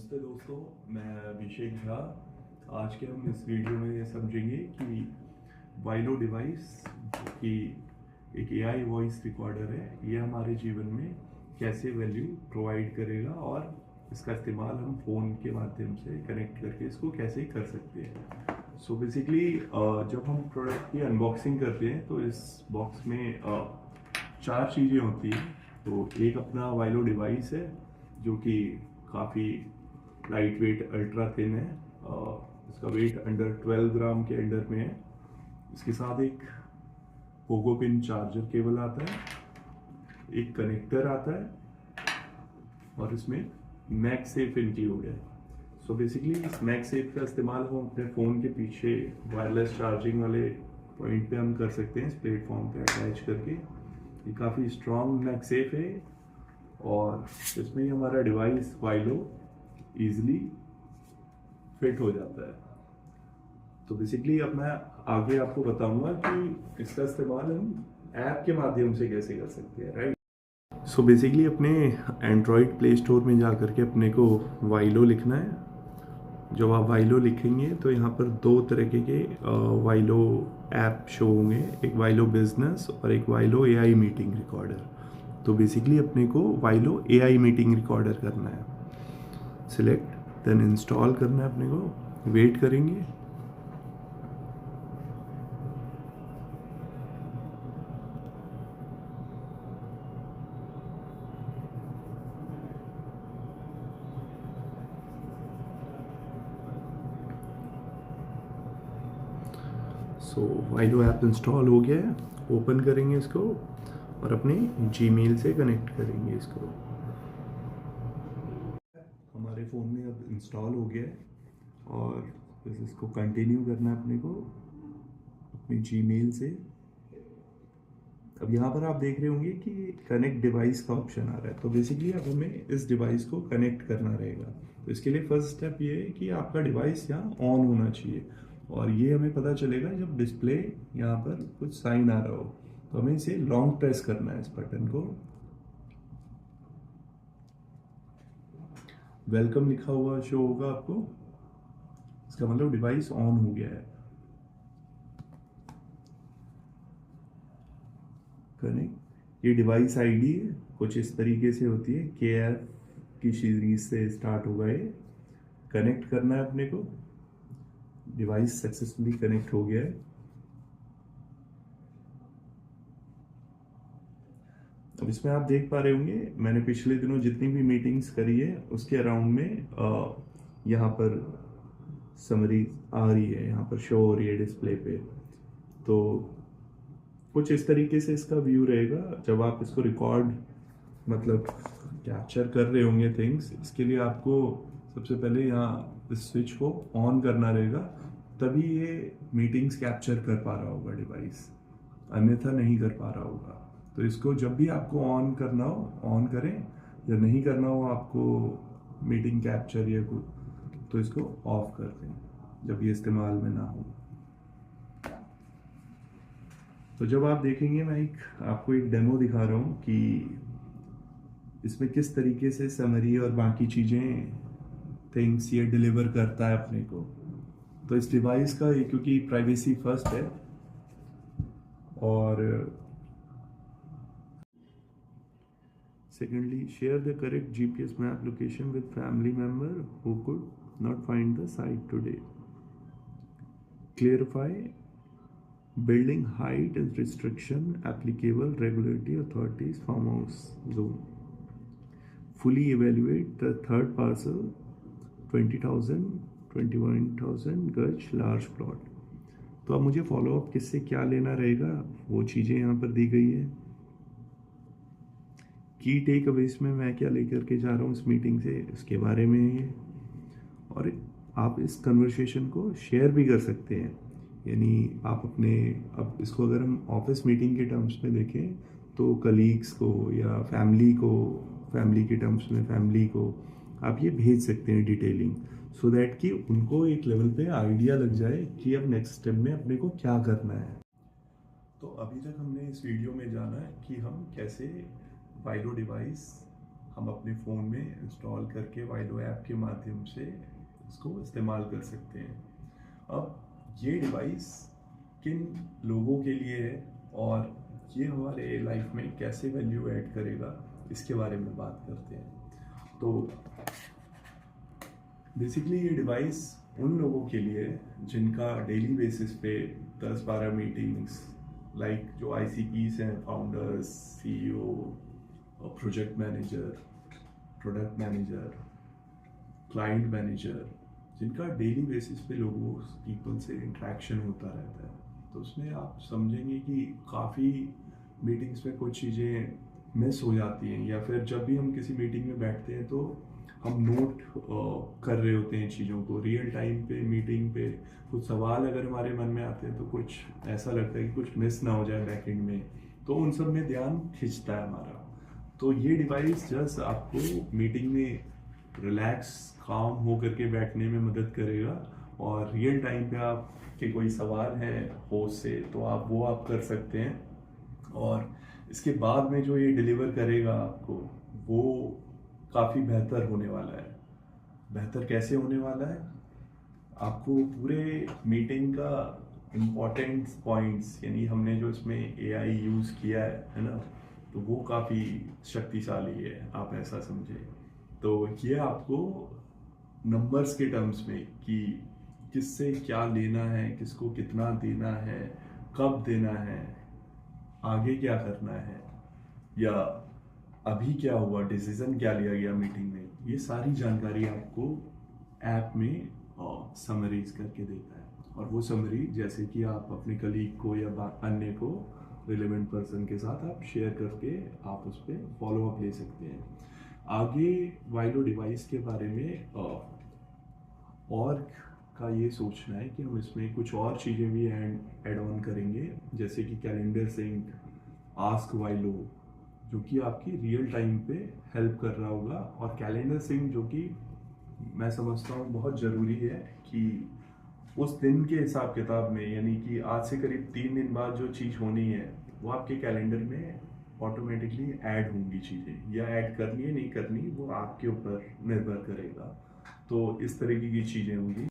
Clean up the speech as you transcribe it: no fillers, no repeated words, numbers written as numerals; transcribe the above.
नमस्ते दोस्तों, मैं अभिषेक झा। आज के हम इस वीडियो में समझेंगे कि वाइलो डिवाइस की एक एआई वॉइस रिकॉर्डर है, ये हमारे जीवन में कैसे वैल्यू प्रोवाइड करेगा और इसका इस्तेमाल हम फ़ोन के माध्यम से कनेक्ट करके इसको कैसे कर सकते हैं। सो बेसिकली जब हम प्रोडक्ट की अनबॉक्सिंग करते हैं तो इस बॉक्स में 4 चीज़ें होती हैं। तो एक अपना वाइलो डिवाइस है जो कि काफ़ी लाइट वेट अल्ट्रा थिन है। इसका वेट अंडर 12 ग्राम के अंडर में है। इसके साथ एक पोगो पिन चार्जर केबल आता है, एक कनेक्टर आता है और इसमें मैगसेफ इंक्लूड है। सो बेसिकली इस मैगसेफ का इस्तेमाल हम अपने फ़ोन के पीछे वायरलेस चार्जिंग वाले पॉइंट पे हम कर सकते हैं, इस प्लेटफॉर्म पे अटैच करके। ये काफ़ी स्ट्रॉन्ग मैगसेफ है और इसमें ही हमारा डिवाइस वाइलो ईजिली फिट हो जाता है। तो बेसिकली अब मैं आगे आपको बताऊंगा कि इसका इस्तेमाल हम ऐप के माध्यम से कैसे कर सकते हैं, राइट। सो बेसिकली अपने एंड्रॉयड प्ले स्टोर में जा करके अपने को वाइलो लिखना है। जब आप वाइलो लिखेंगे तो यहाँ पर 2 तरीके के वाइलो ऐप शो होंगे, एक वाइलो बिजनेस और एक वाइलो एआई मीटिंग रिकॉर्डर। तो बेसिकली अपने को वाइलो एआई मीटिंग रिकॉर्डर करना है, सिलेक्ट देन इंस्टॉल करना है अपने को, वेट करेंगे। सो वाइलो ऐप इंस्टॉल हो गया है। ओपन करेंगे इसको और अपने जीमेल से कनेक्ट करेंगे इसको। हमारे फ़ोन में अब इंस्टॉल हो गया है और बस इसको कंटिन्यू करना है अपने को अपने जीमेल से। अब यहाँ पर आप देख रहे होंगे कि कनेक्ट डिवाइस का ऑप्शन आ रहा है। तो बेसिकली अब हमें इस डिवाइस को कनेक्ट करना रहेगा। तो इसके लिए फर्स्ट स्टेप ये है कि आपका डिवाइस यहाँ ऑन होना चाहिए और ये हमें पता चलेगा जब डिस्प्ले यहाँ पर कुछ साइन आ रहा हो। तो हमें इसे लॉन्ग प्रेस करना है, इस बटन को। वेलकम लिखा हुआ शो होगा आपको, इसका मतलब डिवाइस ऑन हो गया है। कनेक्ट, ये डिवाइस आईडी कुछ इस तरीके से होती है, KF की सीरीज से स्टार्ट होगा ये। कनेक्ट करना है अपने को, डिवाइस सक्सेसफुली कनेक्ट हो गया है। अब इसमें आप देख पा रहे होंगे मैंने पिछले दिनों जितनी भी मीटिंग्स करी है उसके अराउंड में यहाँ पर समरी आ रही है, यहाँ पर शो हो रही है डिस्प्ले पे। तो कुछ इस तरीके से इसका व्यू रहेगा जब आप इसको रिकॉर्ड मतलब कैप्चर कर रहे होंगे थिंग्स। इसके लिए आपको सबसे पहले यहाँ इस स्विच को ऑन करना रहेगा, तभी ये मीटिंग्स कैप्चर कर पा रहा होगा डिवाइस, अन्यथा नहीं कर पा रहा होगा। तो इसको जब भी आपको ऑन करना हो ऑन करें, या नहीं करना हो आपको मीटिंग कैप्चर या कुछ, तो इसको ऑफ कर दें जब ये इस्तेमाल में ना हो। तो जब आप देखेंगे मैं आपको एक डेमो दिखा रहा हूँ कि इसमें किस तरीके से समरी और बाकी चीज़ें थिंग्स ये डिलीवर करता है अपने को। तो इस डिवाइस का क्योंकि प्राइवेसी फर्स्ट है और secondly share the correct GPS map location with family member who could not find the site today. Clarify building height and restriction applicable regulatory authorities farmhouse zone. Fully evaluate the third parcel 20,000 21,000 गज large plot. तो अब मुझे follow up किससे क्या लेना रहेगा वो चीज़ें यहाँ पर दी गई है। की टेक अवेज में मैं क्या लेकर के जा रहा हूँ इस मीटिंग से, इसके बारे में है। और आप इस कन्वर्सेशन को शेयर भी कर सकते हैं, यानी आप अपने, अब इसको अगर हम ऑफिस मीटिंग के टर्म्स में देखें तो कलीग्स को या फैमिली के टर्म्स में फैमिली को आप ये भेज सकते हैं डिटेलिंग, सो दैट कि उनको एक लेवल पे आइडिया लग जाए कि अब नेक्स्ट स्टेप में अपने को क्या करना है। तो अभी तक हमने इस वीडियो में जाना है कि हम कैसे वाइलो डिवाइस हम अपने फ़ोन में इंस्टॉल करके वाइलो ऐप के माध्यम से इसको इस्तेमाल कर सकते हैं। अब ये डिवाइस किन लोगों के लिए है और ये हमारे लाइफ में कैसे वैल्यू ऐड करेगा, इसके बारे में बात करते हैं। तो बेसिकली ये डिवाइस उन लोगों के लिए है जिनका डेली बेसिस पे 10-12 मीटिंग्स, लाइक जो ICPs हैं, founders, CEO, project manager, product manager, client manager, जिनका डेली बेसिस पे लोगों पीपल से इंटरेक्शन होता रहता है। तो उसमें आप समझेंगे कि काफ़ी मीटिंग्स में कुछ चीज़ें मिस हो जाती हैं, या फिर जब भी हम किसी मीटिंग में बैठते हैं तो हम नोट कर रहे होते हैं चीज़ों को रियल टाइम पे। मीटिंग पे कुछ सवाल अगर हमारे मन में आते हैं तो कुछ ऐसा लगता है कि कुछ मिस ना हो जाए बैकएंड में, तो उन सब में ध्यान खिंचता है हमारा। तो ये डिवाइस जस्ट आपको मीटिंग में रिलैक्स काम हो करके बैठने में मदद करेगा, और रियल टाइम पे आपके कोई सवाल है होस्ट से तो आप कर सकते हैं। और इसके बाद में जो ये डिलीवर करेगा आपको, वो काफ़ी बेहतर होने वाला है। बेहतर कैसे होने वाला है? आपको पूरे मीटिंग का इम्पोर्टेंट पॉइंट्स, यानी हमने जो इसमें AI यूज़ किया है ना, तो वो काफ़ी शक्तिशाली है, आप ऐसा समझे। तो ये आपको नंबर्स के टर्म्स में कि किससे क्या लेना है, किसको कितना देना है, कब देना है, आगे क्या करना है, या अभी क्या हुआ, डिसीजन क्या लिया गया मीटिंग में, ये सारी जानकारी आपको ऐप में समरीज करके देता है। और वो समरी जैसे कि आप अपने कलीग को या अन्य को, रिलेवेंट पर्सन के साथ आप शेयर करके आप उस पर फॉलो अप ले सकते हैं। आगे वाइलो डिवाइस के बारे में और का ये सोचना है कि हम इसमें कुछ और चीज़ें भी ऐड ऑन करेंगे, जैसे कि कैलेंडर सिंक, आस्क वाइलो, जो कि आपकी रियल टाइम पे हेल्प कर रहा होगा, और कैलेंडर सिंक जो कि मैं समझता हूँ बहुत ज़रूरी है कि उस दिन के हिसाब किताब में, यानी कि आज से करीब 3 दिन बाद जो चीज़ होनी है वो आपके कैलेंडर में ऑटोमेटिकली ऐड होंगी चीज़ें, या ऐड करनी है नहीं करनी वो आपके ऊपर निर्भर करेगा। तो इस तरीके की चीज़ें होंगी।